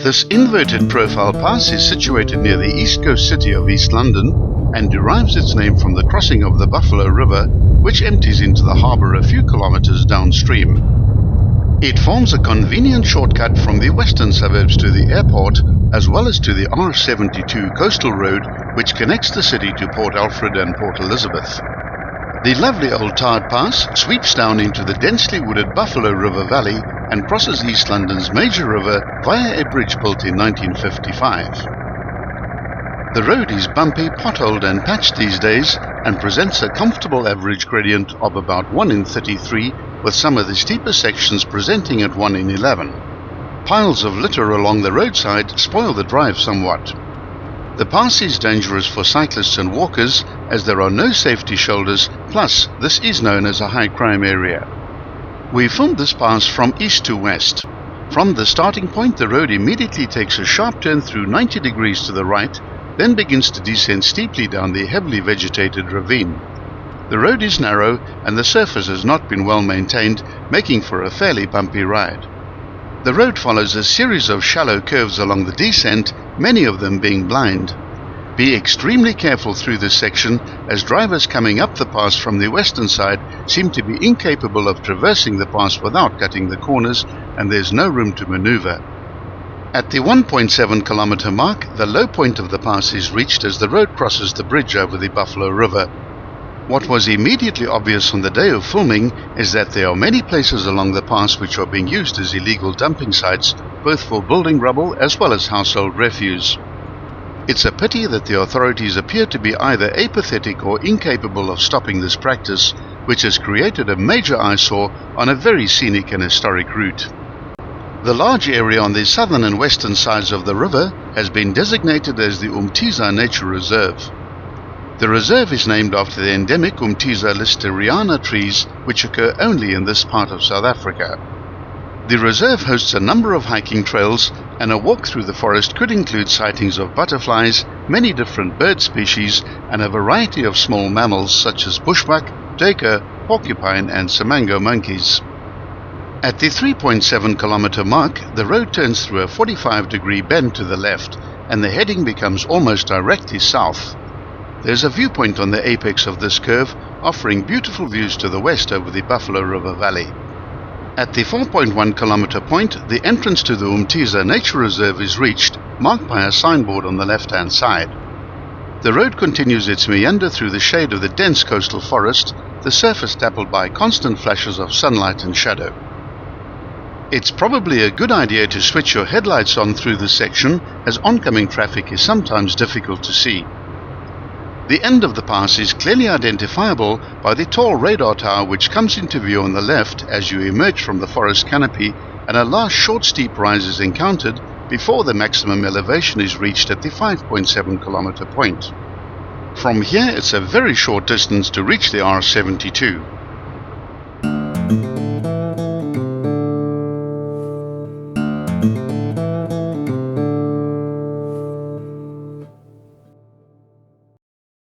This inverted profile pass is situated near the east coast city of East London and derives its name from the crossing of the Buffalo River, which empties into the harbour a few kilometres downstream. It forms a convenient shortcut from the western suburbs to the airport, as well as to the R72 coastal road, which connects the city to Port Alfred and Port Elizabeth. The lovely old tarred pass sweeps down into the densely wooded Buffalo River Valley and crosses East London's major river via a bridge built in 1955. The road is bumpy, potholed and patched these days and presents a comfortable average gradient of about 1 in 33, with some of the steeper sections presenting at 1 in 11. Piles of litter along the roadside spoil the drive somewhat. The pass is dangerous for cyclists and walkers as there are no safety shoulders, plus this is known as a high crime area. We filmed this pass from east to west. From the starting point, the road immediately takes a sharp turn through 90 degrees to the right, then begins to descend steeply down the heavily vegetated ravine. The road is narrow and the surface has not been well maintained, making for a fairly bumpy ride. The road follows a series of shallow curves along the descent, many of them being blind. Be extremely careful through this section, as drivers coming up the pass from the western side seem to be incapable of traversing the pass without cutting the corners, and there's no room to maneuver. At the 1.7 kilometer mark, the low point of the pass is reached as the road crosses the bridge over the Buffalo River. What was immediately obvious on the day of filming is that there are many places along the pass which are being used as illegal dumping sites, both for building rubble as well as household refuse. It's a pity that the authorities appear to be either apathetic or incapable of stopping this practice, which has created a major eyesore on a very scenic and historic route. The large area on the southern and western sides of the river has been designated as the Umtiza Nature Reserve. The reserve is named after the endemic Umtiza listeriana trees, which occur only in this part of South Africa. The reserve hosts a number of hiking trails, and a walk through the forest could include sightings of butterflies, many different bird species, and a variety of small mammals such as bushbuck, duiker, porcupine, and samango monkeys. At the 3.7 kilometer mark, the road turns through a 45-degree bend to the left, and the heading becomes almost directly south. There's a viewpoint on the apex of this curve, offering beautiful views to the west over the Buffalo River Valley. At the 4.1 kilometer point, the entrance to the Umtiza Nature Reserve is reached, marked by a signboard on the left-hand side. The road continues its meander through the shade of the dense coastal forest, the surface dappled by constant flashes of sunlight and shadow. It's probably a good idea to switch your headlights on through this section, as oncoming traffic is sometimes difficult to see. The end of the pass is clearly identifiable by the tall radar tower which comes into view on the left as you emerge from the forest canopy, and a last short steep rise is encountered before the maximum elevation is reached at the 5.7 kilometer point. From here it's a very short distance to reach the R72.